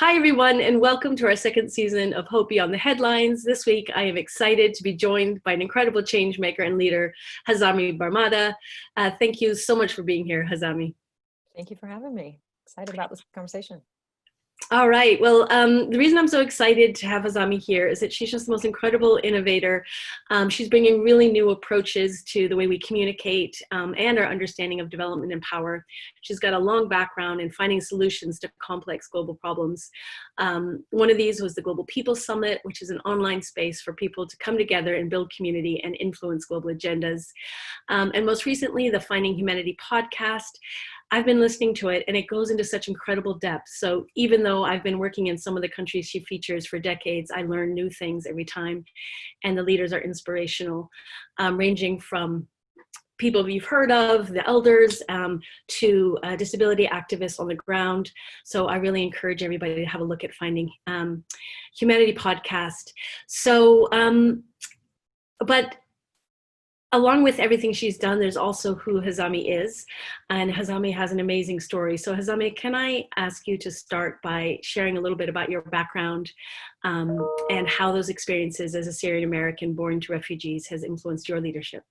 Hi, everyone, and welcome to our second season of Hope Beyond the Headlines. This week, I am excited to be joined by an incredible changemaker and leader, Hazami Barmada. Thank you so much for being here, Hazami. Thank you for having me. Excited about this conversation. All right. Well, the reason I'm so excited to have Hazami here is that she's just the most incredible innovator. She's bringing really new approaches to the way we communicate and our understanding of development and power. She's got a long background in finding solutions to complex global problems. One of these was the Global People Summit, which is an online space for people to come together and build community and influence global agendas. And most recently, the Finding Humanity podcast. I've been listening to it and it goes into such incredible depth. So even though I've been working in some of the countries she features for decades, I learn new things every time. And the leaders are inspirational, ranging from people you've heard of, the elders, to disability activists on the ground. So I really encourage everybody to have a look at Finding Humanity podcast. So, but along with everything she's done, there's also who Hazami is, and Hazami has an amazing story. So Hazami, can I ask you to start by sharing a little bit about your background and how those experiences as a Syrian American born to refugees has influenced your leadership?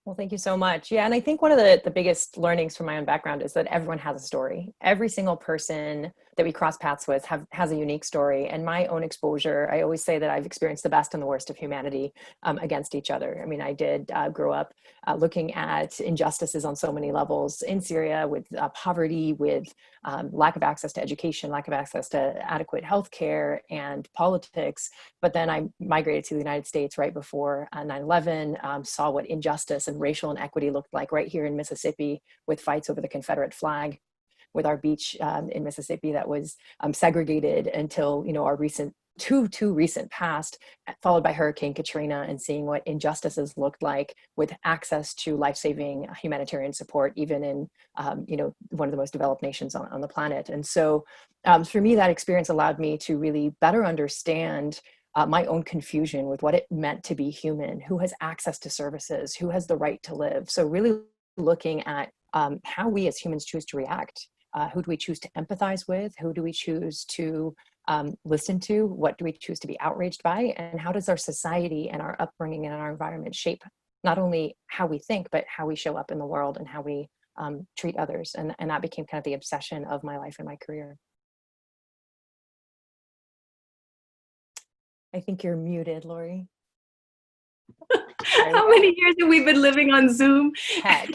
Well, thank you so much. Yeah, and I think one of the biggest learnings from my own background is that everyone has a story. Every single person that we cross paths with has a unique story. And my own exposure, I always say that I've experienced the best and the worst of humanity against each other. I mean, I did grow up looking at injustices on so many levels in Syria, with poverty, with lack of access to education, lack of access to adequate healthcare and politics. But then I migrated to the United States right before 9/11, saw what injustice and racial inequity looked like right here in Mississippi, with fights over the Confederate flag, with our beach in Mississippi that was segregated until, you know, our recent too recent past, followed by Hurricane Katrina, and seeing what injustices looked like with access to life-saving humanitarian support, even in you know, one of the most developed nations on the planet. And so for me, that experience allowed me to really better understand my own confusion with what it meant to be human, who has access to services, who has the right to live. So really looking at how we as humans choose to react. Who do we choose to empathize with? Who do we choose to listen to? What do we choose to be outraged by? And how does our society and our upbringing and our environment shape not only how we think, but how we show up in the world and how we treat others? And that became kind of the obsession of my life and my career. I think you're muted, Laurie. How many years have we been living on Zoom? Heck,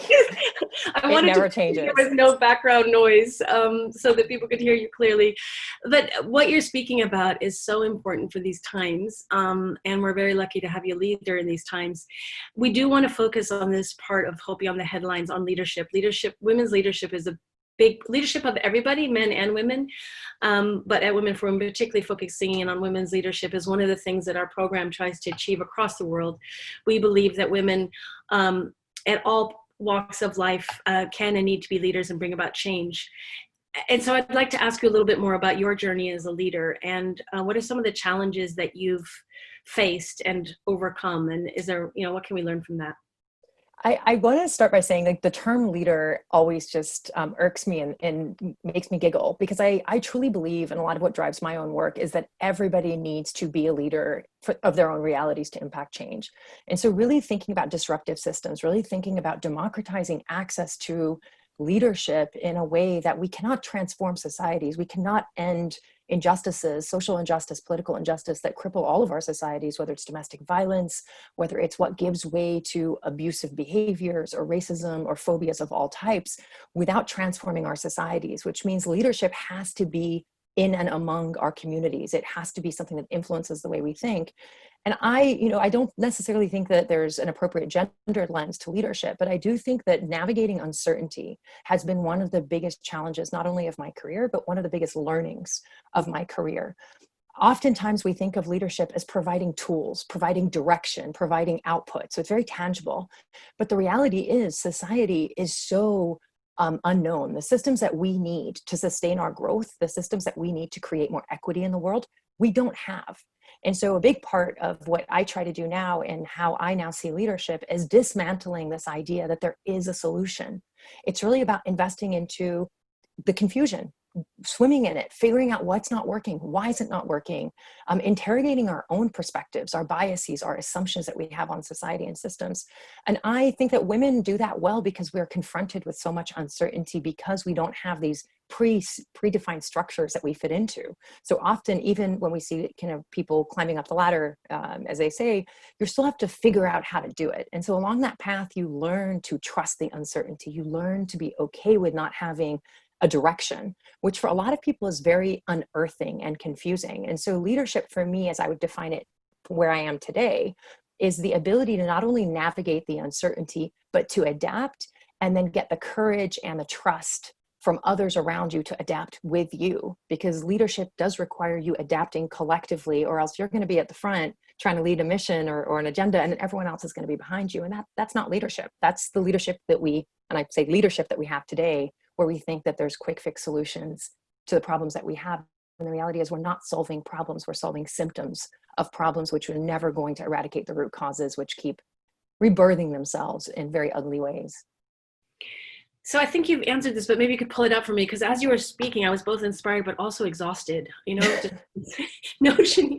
I wanted never to changes. There was no background noise so that people could hear you clearly. But what you're speaking about is so important for these times, and we're very lucky to have you lead during these times. We do want to focus on this part of Hope Beyond the Headlines on leadership. Women's leadership is a big leadership of everybody, men and women, but at Women for Women, particularly focusing in on women's leadership is one of the things that our program tries to achieve across the world. We believe that women at all walks of life can and need to be leaders and bring about change. And so I'd like to ask you a little bit more about your journey as a leader, and what are some of the challenges that you've faced and overcome, and is there, you know, what can we learn from that? I want to start by saying, like, the term leader always just irks me and makes me giggle, because I truly believe, and a lot of what drives my own work is that everybody needs to be a leader of their own realities to impact change. And so really thinking about disruptive systems, really thinking about democratizing access to leadership in a way that we cannot transform societies. We cannot end injustices, social injustice, political injustice that cripple all of our societies, whether it's domestic violence, whether it's what gives way to abusive behaviors or racism or phobias of all types, without transforming our societies, which means leadership has to be in and among our communities. It has to be something that influences the way we think. And I don't necessarily think that there's an appropriate gendered lens to leadership, but I do think that navigating uncertainty has been one of the biggest challenges, not only of my career, but one of the biggest learnings of my career. Oftentimes we think of leadership as providing tools, providing direction, providing output. So it's very tangible. But the reality is society is so unknown. The systems that we need to sustain our growth, the systems that we need to create more equity in the world, we don't have. And so a big part of what I try to do now and how I now see leadership is dismantling this idea that there is a solution. It's really about investing into the confusion. swimming in it, figuring out what's not working, why is it not working, interrogating our own perspectives, our biases, our assumptions that we have on society and systems. And I think that women do that well because we're confronted with so much uncertainty, because we don't have these predefined structures that we fit into. So often, even when we see kind of people climbing up the ladder, as they say, you still have to figure out how to do it. And so along that path, you learn to trust the uncertainty. You learn to be okay with not having a direction, which for a lot of people is very unearthing and confusing. And so leadership for me, as I would define it where I am today, is the ability to not only navigate the uncertainty, but to adapt and then get the courage and the trust from others around you to adapt with you, because leadership does require you adapting collectively, or else you're going to be at the front trying to lead a mission or an agenda, and then everyone else is going to be behind you. And that's not leadership. That's the leadership that and I say leadership that we have today, where we think that there's quick fix solutions to the problems that we have. And the reality is we're not solving problems, we're solving symptoms of problems, which are never going to eradicate the root causes, which keep rebirthing themselves in very ugly ways. So I think you've answered this, but maybe you could pull it out for me, because as you were speaking, I was both inspired but also exhausted. Just notion.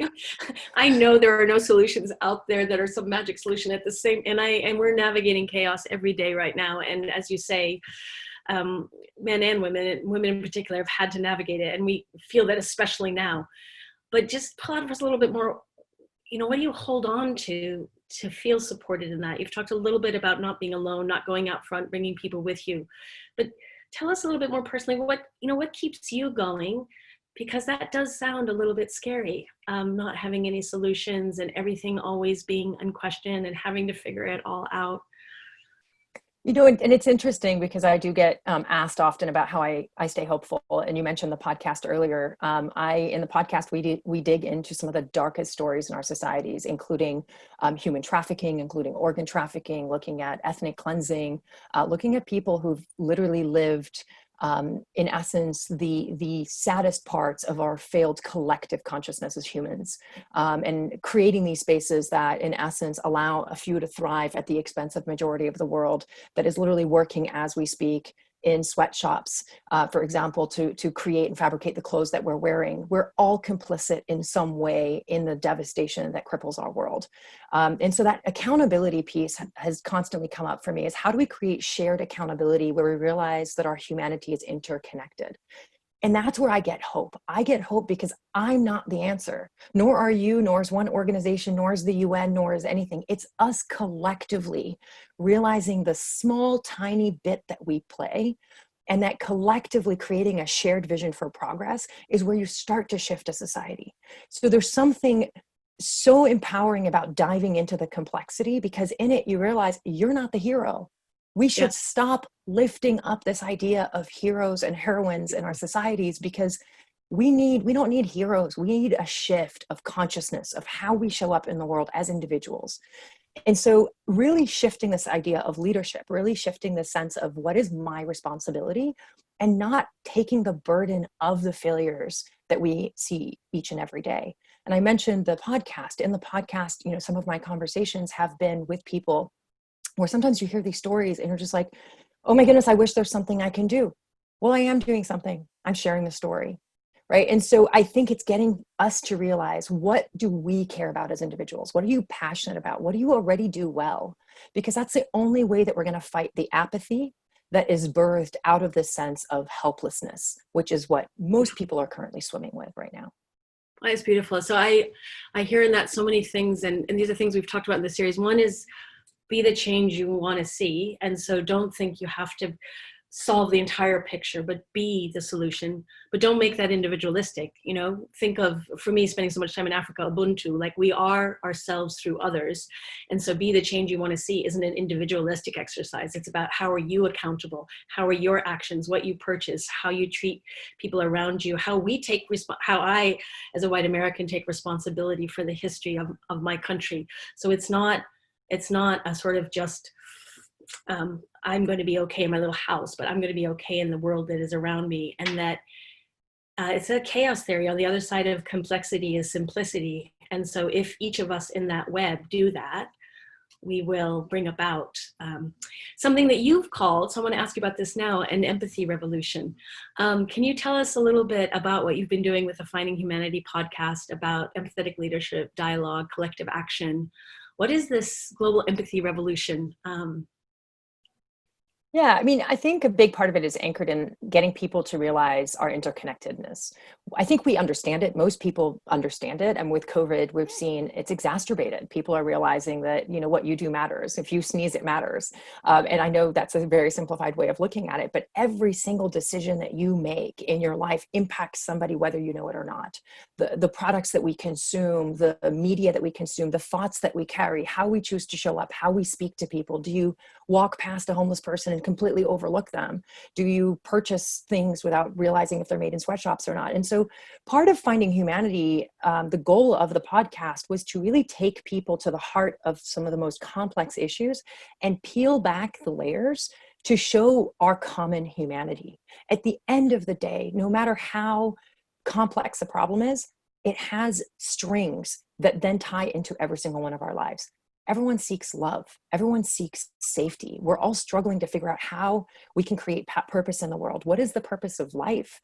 I know there are no solutions out there that are some magic solution at the same, and we're navigating chaos every day right now. And as you say, men and women in particular have had to navigate it, and we feel that especially now. But just pull out for us a little bit more. What do you hold on to feel supported in that? You've talked a little bit about not being alone, not going out front, bringing people with you, but tell us a little bit more personally, what keeps you going? Because that does sound a little bit scary, not having any solutions and everything always being unquestioned and having to figure it all out. And it's interesting because I do get asked often about how I stay hopeful. And you mentioned the podcast earlier. In the podcast, we dig into some of the darkest stories in our societies, including human trafficking, including organ trafficking, looking at ethnic cleansing, looking at people who've literally lived in essence, the saddest parts of our failed collective consciousness as humans, and creating these spaces that in essence allow a few to thrive at the expense of majority of the world that is literally working as we speak in sweatshops, for example, to create and fabricate the clothes that we're wearing. We're all complicit in some way in the devastation that cripples our world. And so that accountability piece has constantly come up for me, is how do we create shared accountability where we realize that our humanity is interconnected? And that's where I get hope. I get hope because I'm not the answer, nor are you, nor is one organization, nor is the UN, nor is anything. It's us collectively realizing the small, tiny bit that we play, and that collectively creating a shared vision for progress is where you start to shift a society. So there's something so empowering about diving into the complexity, because in it you realize you're not the hero. We should stop lifting up this idea of heroes and heroines in our societies, because we don't need heroes. We need a shift of consciousness of how we show up in the world as individuals. And so really shifting this idea of leadership, really shifting the sense of what is my responsibility, and not taking the burden of the failures that we see each and every day. And I mentioned the podcast. In the podcast, some of my conversations have been with people where sometimes you hear these stories and you're just like, oh my goodness, I wish there's something I can do. Well, I am doing something. I'm sharing the story, right? And so I think it's getting us to realize, what do we care about as individuals? What are you passionate about? What do you already do well? Because that's the only way that we're going to fight the apathy that is birthed out of this sense of helplessness, which is what most people are currently swimming with right now. It's beautiful. So I hear in that so many things, and these are things we've talked about in the series. One is, be the change you want to see. And so don't think you have to solve the entire picture, but be the solution. But don't make that individualistic. Think of, for me, spending so much time in Africa, Ubuntu, like we are ourselves through others. And so be the change you want to see isn't an individualistic exercise. It's about, how are you accountable? How are your actions, what you purchase, how you treat people around you, how I, as a white American, take responsibility for the history of my country. So it's not a sort of just, I'm going to be okay in my little house, but I'm going to be okay in the world that is around me. And that it's a chaos theory. On the other side of complexity is simplicity. And so if each of us in that web do that, we will bring about something that you've called, so I want to ask you about this now, an empathy revolution. Can you tell us a little bit about what you've been doing with the Finding Humanity podcast about empathetic leadership, dialogue, collective action? What is this global empathy revolution? Yeah, I mean, I think a big part of it is anchored in getting people to realize our interconnectedness. I think we understand it. Most people understand it. And with COVID, we've seen it's exacerbated. People are realizing that, you know, what you do matters. If you sneeze, it matters. And I know that's a very simplified way of looking at it, but every single decision that you make in your life impacts somebody, whether you know it or not. The products that we consume, the media that we consume, the thoughts that we carry, how we choose to show up, how we speak to people. Do you walk past a homeless person and completely overlook them? Do you purchase things without realizing if they're made in sweatshops or not? And so part of Finding Humanity, the goal of the podcast was to really take people to the heart of some of the most complex issues and peel back the layers to show our common humanity. At the end of the day, no matter how complex the problem is, it has strings that then tie into every single one of our lives. Everyone seeks love. Everyone seeks safety. We're all struggling to figure out how we can create purpose in the world. What is the purpose of life?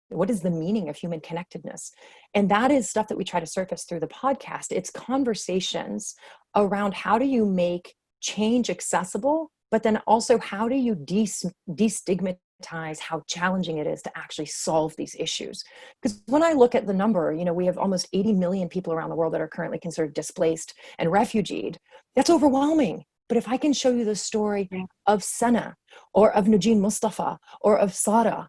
What is the meaning of human connectedness? And that is stuff that we try to surface through the podcast. It's conversations around how do you make change accessible, but then also how do you destigmatize how challenging it is to actually solve these issues. Because when I look at the number, you know, we have almost 80 million people around the world that are currently considered displaced and refugeed. That's overwhelming. But if I can show you the story of Sana or of Nujeen Mustafa or of Sara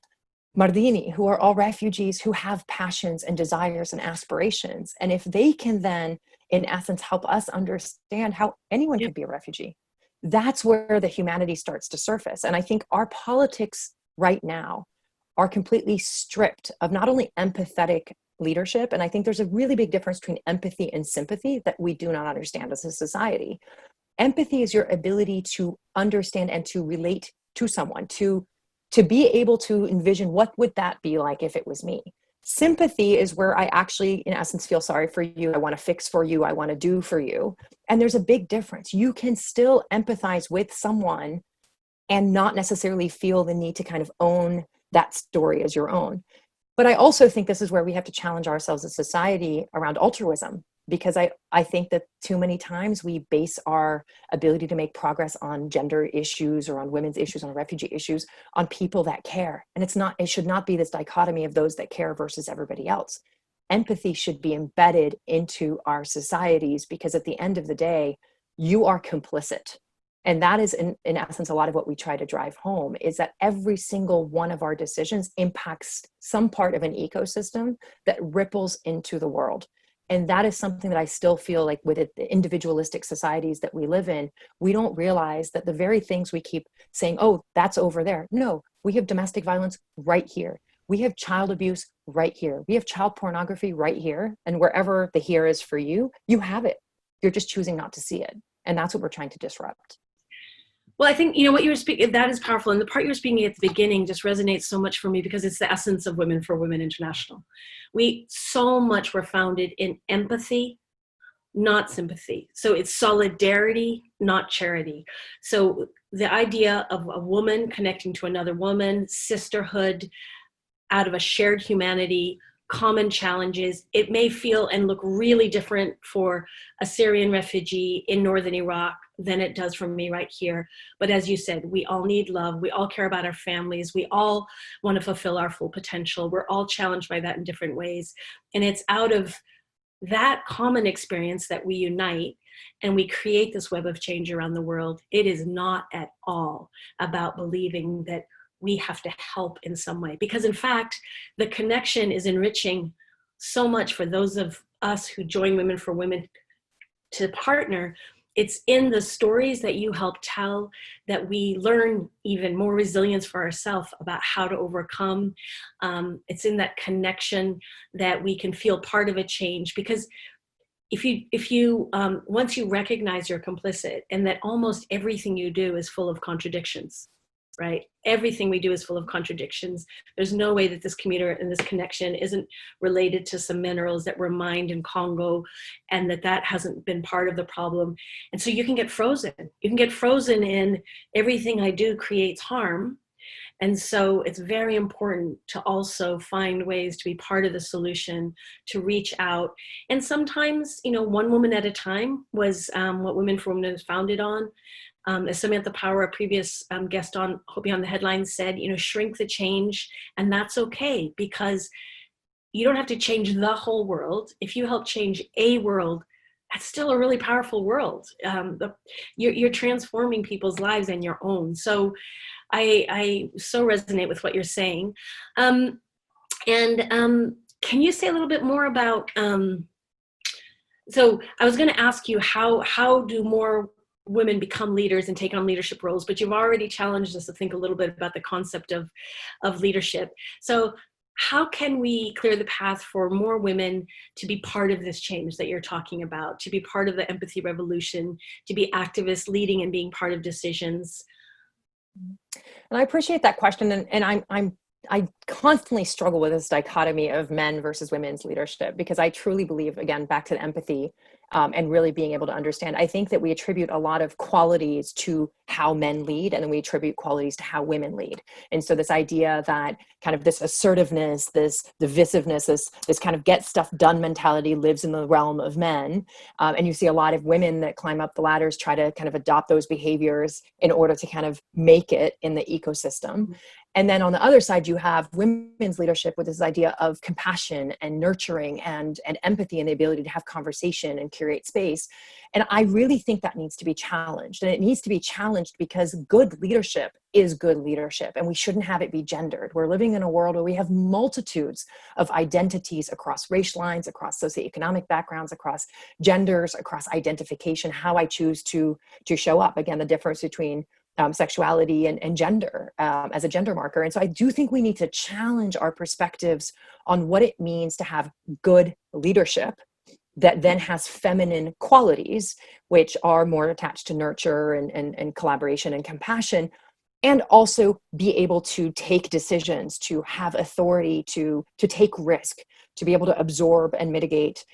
Mardini, who are all refugees who have passions and desires and aspirations, and if they can then, in essence, help us understand how anyone could be a refugee, that's where the humanity starts to surface. And I think our politics right now are completely stripped of not only empathetic leadership, and I think there's a really big difference between empathy and sympathy that we do not understand as a society. Empathy is your ability to understand and to relate to someone, to be able to envision what would that be like if it was me. Sympathy is where I actually, in essence, feel sorry for you. I want to fix for you. I want to do for you. And there's a big difference. You can still empathize with someone and not necessarily feel the need to kind of own that story as your own. But I also think this is where we have to challenge ourselves as society around altruism, because I think that too many times we base our ability to make progress on gender issues or on women's issues, on refugee issues, on people that care. And it should not be this dichotomy of those that care versus everybody else. Empathy should be embedded into our societies, because at the end of the day, you are complicit. And that is, in essence, a lot of what we try to drive home, is that every single one of our decisions impacts some part of an ecosystem that ripples into the world. And that is something that I still feel like with the individualistic societies that we live in, we don't realize that the very things we keep saying, oh, that's over there. No, we have domestic violence right here. We have child abuse right here. We have child pornography right here. And wherever the here is for you, you have it. You're just choosing not to see it. And that's what we're trying to disrupt. Well, I think, you know, what you were speaking, that is powerful. And the part you were speaking at the beginning just resonates so much for me, because it's the essence of Women for Women International. We so much were founded in empathy, not sympathy. So it's solidarity, not charity. So the idea of a woman connecting to another woman, sisterhood, out of a shared humanity, common challenges. It may feel and look really different for a Syrian refugee in northern Iraq than it does for me right here. But as you said, we all need love. We all care about our families. We all want to fulfill our full potential. We're all challenged by that in different ways. And it's out of that common experience that we unite and we create this web of change around the world. It is not at all about believing that we have to help in some way, because in fact, the connection is enriching so much for those of us who join Women for Women to partner. It's in the stories that you help tell that we learn even more resilience for ourselves about how to overcome. It's in that connection that we can feel part of a change, because if you once you recognize you're complicit and that almost everything you do is full of contradictions, right? Everything we do is full of contradictions. There's no way that this commuter and this connection isn't related to some minerals that were mined in Congo, and that hasn't been part of the problem. And so you can get frozen. You can get frozen in everything I do creates harm. And so it's very important to also find ways to be part of the solution, to reach out. And sometimes, one woman at a time was what Women for Women is founded on. As Samantha Power, a previous guest on Hope Beyond the Headlines, said, shrink the change. And that's okay, because you don't have to change the whole world. If you help change a world, that's still a really powerful world. You're transforming people's lives and your own. So I so resonate with what you're saying. And can you say a little bit more about, so I was going to ask you, how do more women become leaders and take on leadership roles, but you've already challenged us to think a little bit about the concept of leadership. So how can we clear the path for more women to be part of this change that you're talking about, to be part of the empathy revolution, to be activists leading and being part of decisions? And I appreciate that question. And I constantly struggle with this dichotomy of men versus women's leadership, because I truly believe, again, back to the empathy and really being able to understand. I think that we attribute a lot of qualities to how men lead, and then we attribute qualities to how women lead. And so this idea that kind of this assertiveness, this divisiveness, this kind of get stuff done mentality lives in the realm of men. And you see a lot of women that climb up the ladders try to kind of adopt those behaviors in order to kind of make it in the ecosystem. And then on the other side, you have women's leadership with this idea of compassion and nurturing and empathy, and the ability to have conversation and curate space. And I really think that needs to be challenged. And it needs to be challenged because good leadership is good leadership, and we shouldn't have it be gendered. We're living in a world where we have multitudes of identities across race lines, across socioeconomic backgrounds, across genders, across identification, how I choose to show up. Again, the difference between sexuality and gender as a gender marker. And so I do think we need to challenge our perspectives on what it means to have good leadership that then has feminine qualities, which are more attached to nurture and collaboration and compassion, and also be able to take decisions, to have authority, to take risk, to be able to absorb and mitigate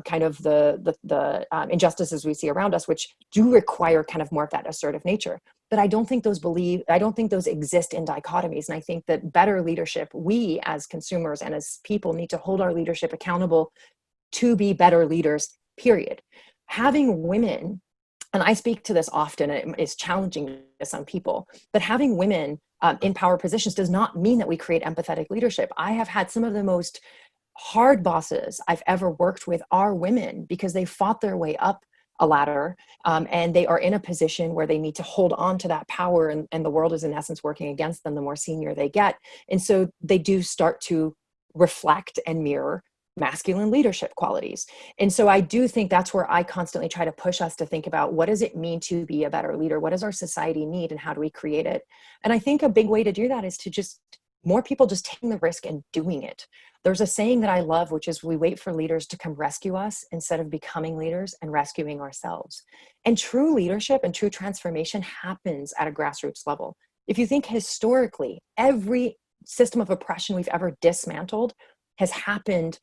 kind of the injustices we see around us, which do require kind of more of that assertive nature. But I don't think those exist in dichotomies. And I think that better leadership, we as consumers and as people need to hold our leadership accountable to be better leaders, period. Having women, and I speak to this often, and it is challenging to some people, but having women in power positions does not mean that we create empathetic leadership. I have had some of the most hard bosses I've ever worked with are women, because they fought their way up a ladder and they are in a position where they need to hold on to that power, and the world is in essence working against them the more senior they get. And so they do start to reflect and mirror masculine leadership qualities. And so I do think that's where I constantly try to push us to think about, what does it mean to be a better leader? What does our society need, and how do we create it? And I think a big way to do that is to just more people just taking the risk and doing it. There's a saying that I love, which is, we wait for leaders to come rescue us instead of becoming leaders and rescuing ourselves. And true leadership and true transformation happens at a grassroots level. If you think historically, every system of oppression we've ever dismantled has happened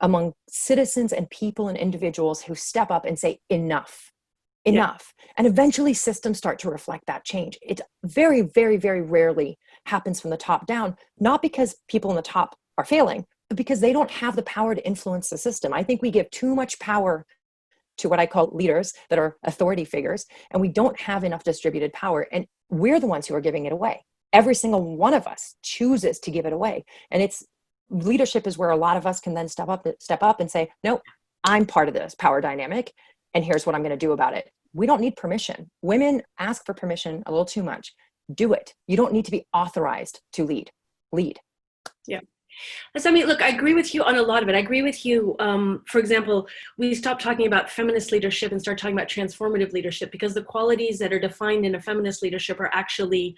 among citizens and people and individuals who step up and say, enough. Yeah. And eventually systems start to reflect that change. It very, very, very rarely happens from the top down, not because people in the top are failing, but because they don't have the power to influence the system. I think we give too much power to what I call leaders that are authority figures, and we don't have enough distributed power. And we're the ones who are giving it away. Every single one of us chooses to give it away. And leadership is where a lot of us can then step up and say, no, I'm part of this power dynamic, and here's what I'm going to do about it. We don't need permission. Women ask for permission a little too much. Do it. You don't need to be authorized to lead. Yeah. Hazami, look, I agree with you on a lot of it. I agree with you. For example, we stopped talking about feminist leadership and start talking about transformative leadership, because the qualities that are defined in a feminist leadership are actually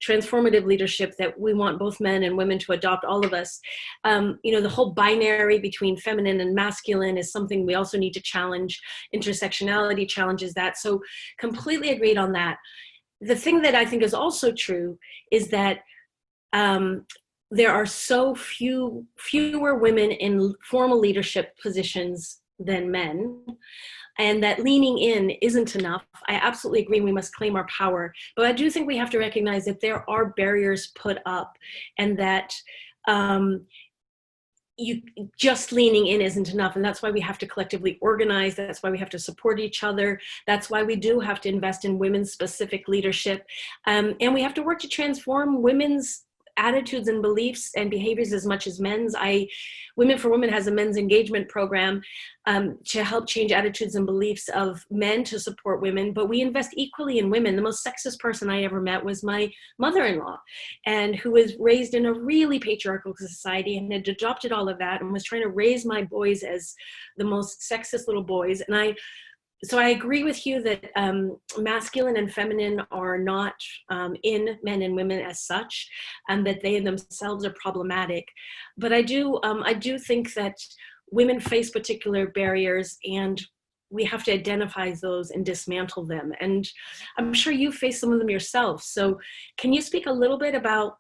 transformative leadership that we want both men and women to adopt, all of us. The whole binary between feminine and masculine is something we also need to challenge. Intersectionality challenges that. So completely agreed on that. the thing that I think is also true is that there are so fewer women in formal leadership positions than men, and that leaning in isn't enough. I absolutely agree we must claim our power, but I do think we have to recognize that there are barriers put up, and that you just leaning in isn't enough. And that's why we have to collectively organize. That's why we have to support each other. That's why we do have to invest in women's specific leadership. And we have to work to transform women's attitudes and beliefs and behaviors as much as men's. Women for Women has a men's engagement program to help change attitudes and beliefs of men to support women, but we invest equally in women. The most sexist person I ever met was my mother-in-law, and who was raised in a really patriarchal society and had adopted all of that and was trying to raise my boys as the most sexist little boys. And so I agree with you that masculine and feminine are not in men and women as such, and that they themselves are problematic. But I do think that women face particular barriers, and we have to identify those and dismantle them. And I'm sure you face some of them yourself. So can you speak a little bit about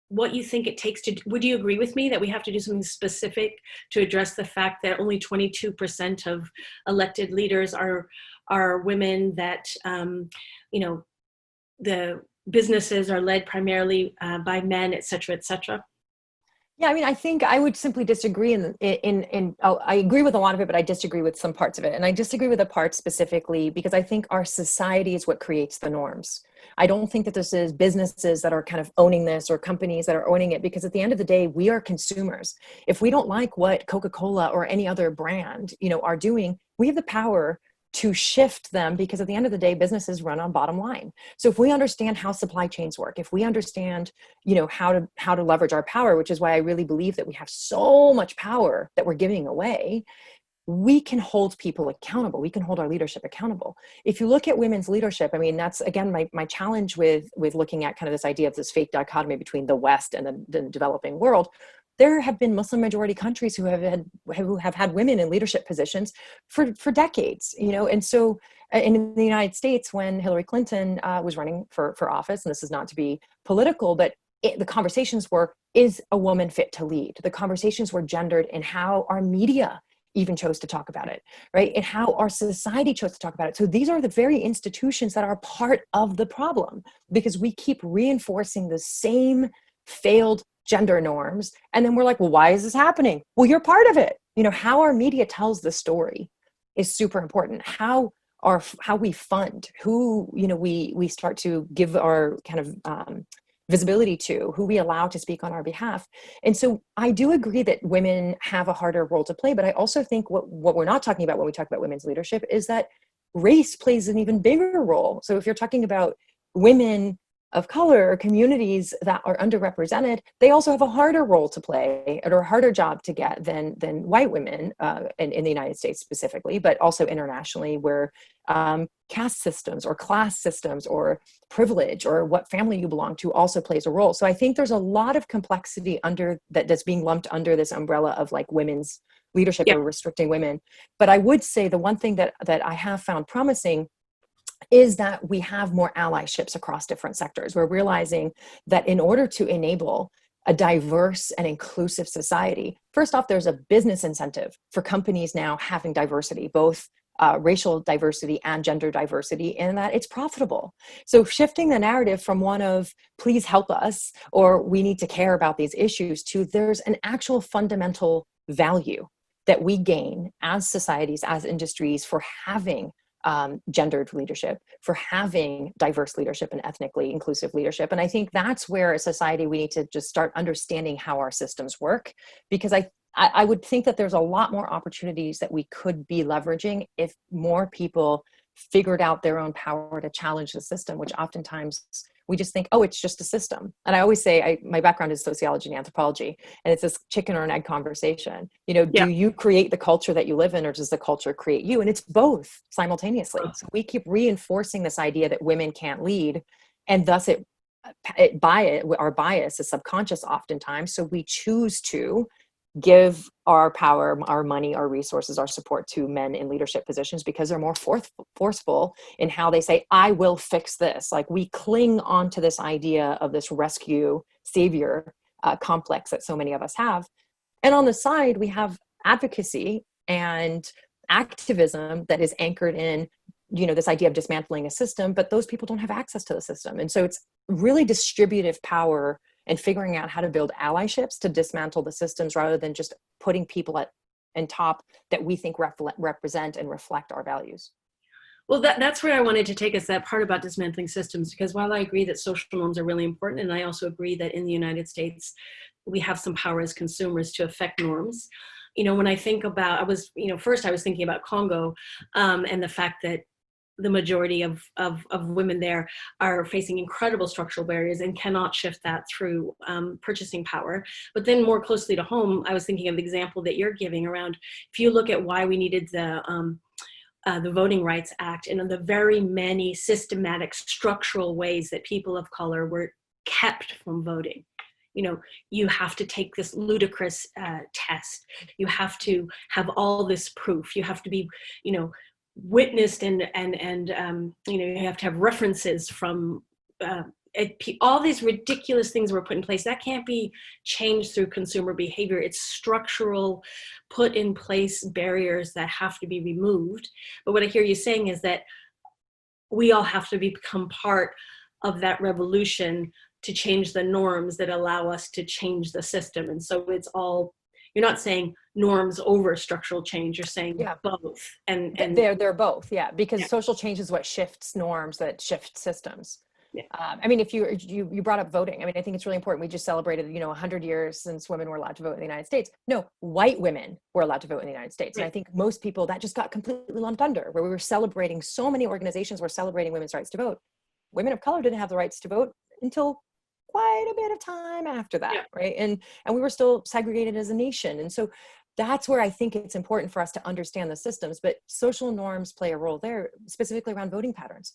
what you think it takes to, would you agree with me that we have to do something specific to address the fact that only 22% of elected leaders are women, that, the businesses are led primarily by men, et cetera, et cetera? Yeah, I mean, I think I would simply disagree I agree with a lot of it, but I disagree with some parts of it. And I disagree with the parts specifically because I think our society is what creates the norms. I don't think that this is businesses that are kind of owning this or companies that are owning it, because at the end of the day, we are consumers. If we don't like what Coca-Cola or any other brand, are doing, we have the power to shift them, because at the end of the day, businesses run on bottom line. So if we understand how supply chains work, if we understand, how to leverage our power, which is why I really believe that we have so much power that we're giving away, we can hold people accountable. We can hold our leadership accountable. If you look at women's leadership, I mean, that's again, my challenge with looking at kind of this idea of this fake dichotomy between the West and the developing world. There have been Muslim majority countries who have had women in leadership positions for decades, and so in the United States, when Hillary Clinton was running for office, and this is not to be political, but the conversations were, is a woman fit to lead? The conversations were gendered in how our media even chose to talk about it, right? And how our society chose to talk about it. So these are the very institutions that are part of the problem, because we keep reinforcing the same failed gender norms. And then we're like, well, why is this happening? Well, you're part of it. How our media tells the story is super important. How we fund, who, we start to give our kind of visibility to, who we allow to speak on our behalf. And so I do agree that women have a harder role to play, but I also think what we're not talking about when we talk about women's leadership is that race plays an even bigger role. So if you're talking about women of color or communities that are underrepresented, they also have a harder role to play or a harder job to get than white women in the United States specifically, but also internationally, where caste systems or class systems or privilege or what family you belong to also plays a role. So I think there's a lot of complexity that's being lumped under this umbrella of like women's leadership or restricting women. But I would say the one thing that I have found promising is that we have more allyships across different sectors. We're realizing that in order to enable a diverse and inclusive society, first off, there's a business incentive for companies now having diversity, both racial diversity and gender diversity, in that it's profitable. So shifting the narrative from one of please help us or we need to care about these issues to there's an actual fundamental value that we gain as societies, as industries, for having gendered leadership, for having diverse leadership and ethnically inclusive leadership. And I think that's where as a society, we need to just start understanding how our systems work, because I would think that there's a lot more opportunities that we could be leveraging if more people figured out their own power to challenge the system, which oftentimes we just think, oh, it's just a system. And I always say, my background is sociology and anthropology, and it's this chicken or an egg conversation. Do you create the culture that you live in, or does the culture create you? And it's both simultaneously. So we keep reinforcing this idea that women can't lead, and thus our bias is subconscious oftentimes. So we choose to give our power, our money, our resources, our support to men in leadership positions because they're more forceful in how they say, I will fix this. Like we cling on to this idea of this rescue savior complex that so many of us have. And on the side, we have advocacy and activism that is anchored in, this idea of dismantling a system, but those people don't have access to the system. And so it's really distributive power and figuring out how to build allyships to dismantle the systems rather than just putting people and top that we think represent and reflect our values. Well, that's where I wanted to take us, that part about dismantling systems, because while I agree that social norms are really important, and I also agree that in the United States, we have some power as consumers to affect norms. When I think about, first I was thinking about Congo and the fact that the majority of women there are facing incredible structural barriers and cannot shift that through purchasing power. But then more closely to home, I was thinking of the example that you're giving around, if you look at why we needed the Voting Rights Act and the very many systematic structural ways that people of color were kept from voting. You have to take this ludicrous test. You have to have all this proof. You have to be, witnessed and you have to have references from all these ridiculous things were put in place. That can't be changed through consumer behavior. It's structural, put in place barriers that have to be removed. But what I hear you saying is that we all have to become part of that revolution to change the norms that allow us to change the system. And so it's all, you're not saying norms over structural change, you're saying both. And they're both, because yeah. social change is what shifts norms, that shift systems. Yeah. If you brought up voting, I think it's really important. We just celebrated, 100 years since women were allowed to vote in the United States. No, white women were allowed to vote in the United States. Right. And I think most people, that just got completely lumped under, where we were celebrating, so many organizations were celebrating women's rights to vote. Women of color didn't have the rights to vote until quite a bit of time after that, right? And we were still segregated as a nation. And so that's where I think it's important for us to understand the systems, but social norms play a role there, specifically around voting patterns.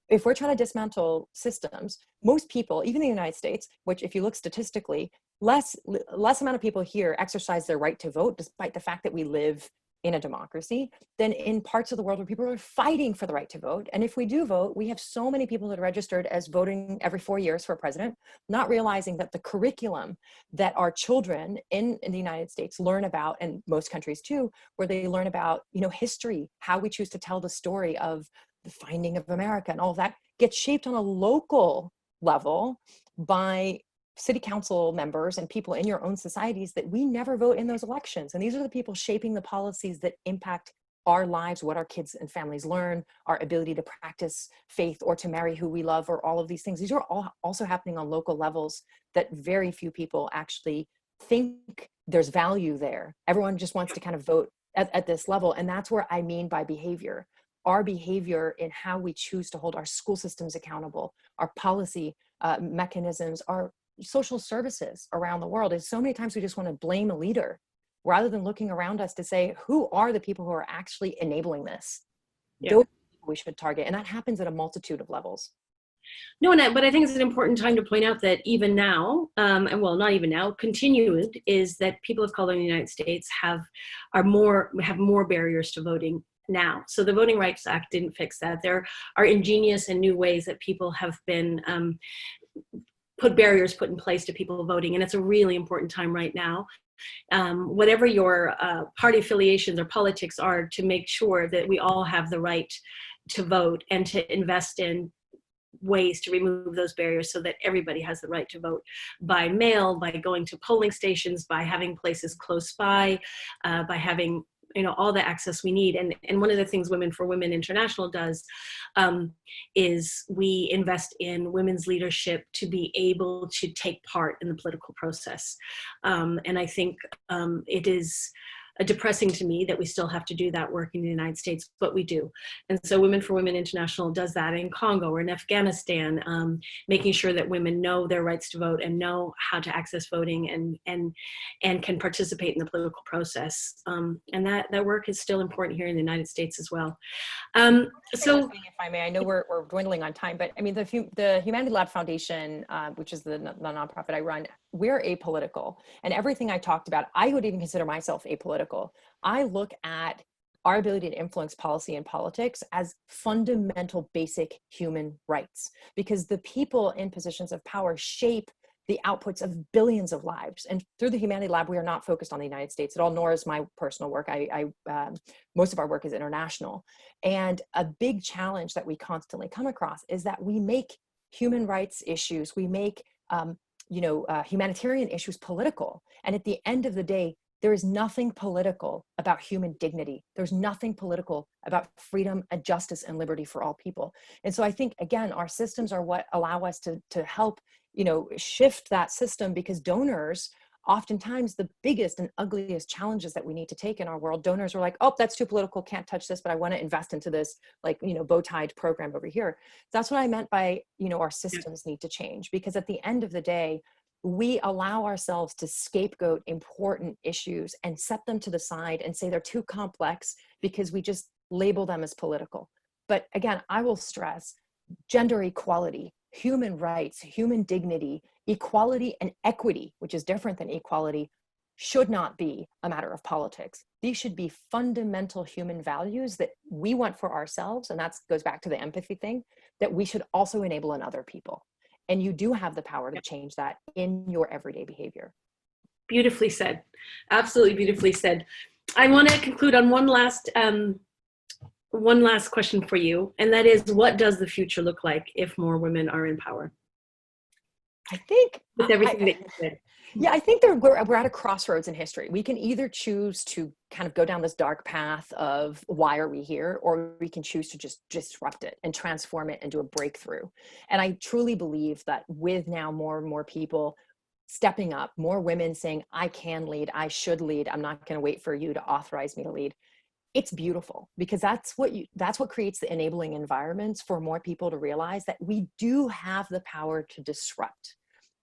If we're trying to dismantle systems, most people, even in the United States, which if you look statistically, less amount of people here exercise their right to vote, despite the fact that we live in a democracy, than in parts of the world where people are fighting for the right to vote. And if we do vote, we have so many people that are registered as voting every 4 years for a president, not realizing that the curriculum that our children in the United States learn about, and most countries too, where they learn about, history, how we choose to tell the story of the finding of America and all of that, gets shaped on a local level by city council members and people in your own societies that we never vote in those elections. And these are the people shaping the policies that impact our lives, what our kids and families learn, our ability to practice faith or to marry who we love, or all of these things. These are all also happening on local levels that very few people actually think there's value there. Everyone just wants to kind of vote at this level. And that's where I mean by behavior. Our behavior in how we choose to hold our school systems accountable, our policy mechanisms, our social services around the world is so many times we just want to blame a leader rather than looking around us to say, who are the people who are actually enabling this? Those are the people we should target. And that happens at a multitude of levels. No, but I think it's an important time to point out that even now, and well, not even now, continued, is that people of color in the United States have more barriers to voting now. So the Voting Rights Act didn't fix that. There are ingenious and new ways that people have been barriers put in place to people voting, and it's a really important time right now. Whatever your party affiliations or politics are, to make sure that we all have the right to vote and to invest in ways to remove those barriers so that everybody has the right to vote by mail, by going to polling stations, by having places close by having all the access we need. And one of the things Women for Women International does is we invest in women's leadership to be able to take part in the political process. And I think it is depressing to me that we still have to do that work in the United States, but we do. And so Women for Women International does that in Congo or in Afghanistan, making sure that women know their rights to vote and know how to access voting and can participate in the political process. And that work is still important here in the United States as well. So, if I may, I know we're dwindling on time, but I mean, the Humanity Lab Foundation, which is the nonprofit I run, we're apolitical. And everything I talked about, I would even consider myself apolitical. I look at our ability to influence policy and politics as fundamental, basic human rights, because the people in positions of power shape the outputs of billions of lives. And through the Humanity Lab, we are not focused on the United States at all, nor is my personal work. Most of our work is international. And a big challenge that we constantly come across is that we make human rights issues, we make humanitarian issues political. And at the end of the day, there is nothing political about human dignity. There's nothing political about freedom and justice and liberty for all people. And so I think, again, our systems are what allow us to help shift that system, because donors, oftentimes the biggest and ugliest challenges that we need to take in our world, donors are like, oh, that's too political, can't touch this, but I want to invest into this, bow-tied program over here. That's what I meant by, our systems need to change, because at the end of the day, we allow ourselves to scapegoat important issues and set them to the side and say they're too complex because we just label them as political. But again, I will stress gender equality, human rights, human dignity, equality and equity, which is different than equality, should not be a matter of politics. These should be fundamental human values that we want for ourselves. And that goes back to the empathy thing, that we should also enable in other people. And you do have the power to change that in your everyday behavior. Beautifully said. Absolutely beautifully said. I want to conclude on one last question for you, and that is, what does the future look like if more women are in power? I think with everything that you said. Yeah, I think we're at a crossroads in history. We can either choose to kind of go down this dark path of why are we here, or we can choose to just disrupt it and transform it and do a breakthrough. And I truly believe that with now more and more people stepping up, more women saying, I can lead, I should lead, I'm not going to wait for you to authorize me to lead. It's beautiful, because that's what creates the enabling environments for more people to realize that we do have the power to disrupt.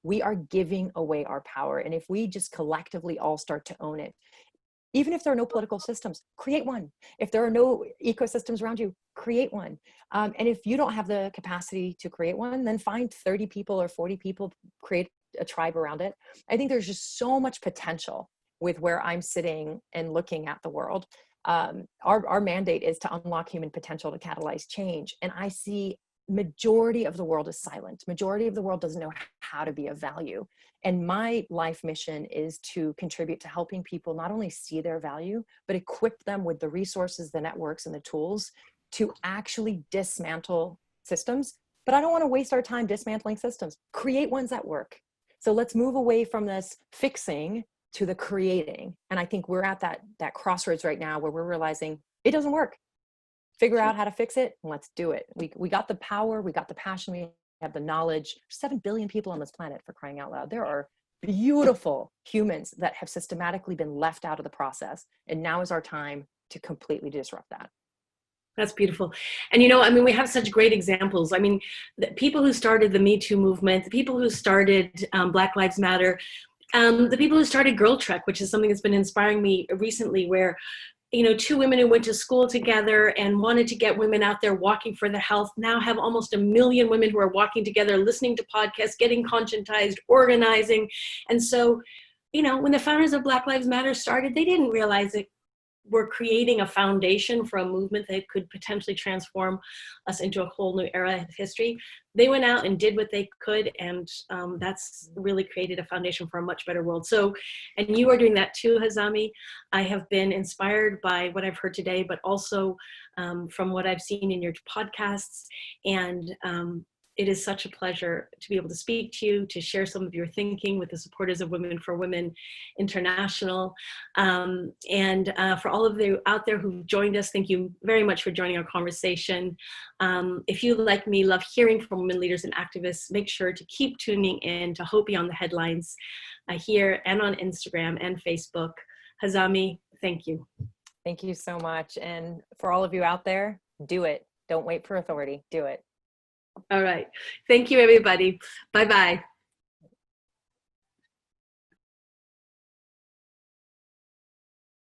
We are giving away our power. And if we just collectively all start to own it, even if there are no political systems, create one. If there are no ecosystems around you, create one. And if you don't have the capacity to create one, then find 30 people or 40 people, create a tribe around it. I think there's just so much potential with where I'm sitting and looking at the world. Our mandate is to unlock human potential to catalyze change. And I see majority of the world is silent. Majority of the world doesn't know how to be of value. And my life mission is to contribute to helping people not only see their value, but equip them with the resources, the networks, and the tools to actually dismantle systems. But I don't want to waste our time dismantling systems. Create ones that work. So let's move away from this fixing to the creating. And I think we're at that crossroads right now where we're realizing it doesn't work. Figure out how to fix it, and let's do it. We got the power, we got the passion, we have the knowledge. 7 billion people on this planet, for crying out loud. There are beautiful humans that have systematically been left out of the process. And now is our time to completely disrupt that. That's beautiful. And we have such great examples. The people who started the Me Too movement, the people who started Black Lives Matter, the people who started Girl Trek, which is something that's been inspiring me recently, where two women who went to school together and wanted to get women out there walking for their health now have almost 1 million women who are walking together, listening to podcasts, getting conscientized, organizing. And so, when the founders of Black Lives Matter started, they didn't realize it. We're creating a foundation for a movement that could potentially transform us into a whole new era of history. They went out and did what they could, and that's really created a foundation for a much better world. So, and you are doing that too, Hazami. I have been inspired by what I've heard today, but also from what I've seen in your podcasts. And it is such a pleasure to be able to speak to you, to share some of your thinking with the supporters of Women for Women International. And for all of you out there who've joined us, thank you very much for joining our conversation. If you, like me, love hearing from women leaders and activists, make sure to keep tuning in to Hope Beyond the Headlines here and on Instagram and Facebook. Hazami, Thank you. Thank you so much. And for all of you out there, do it. Don't wait for authority. Do it. All right. Thank you, everybody. Bye-bye.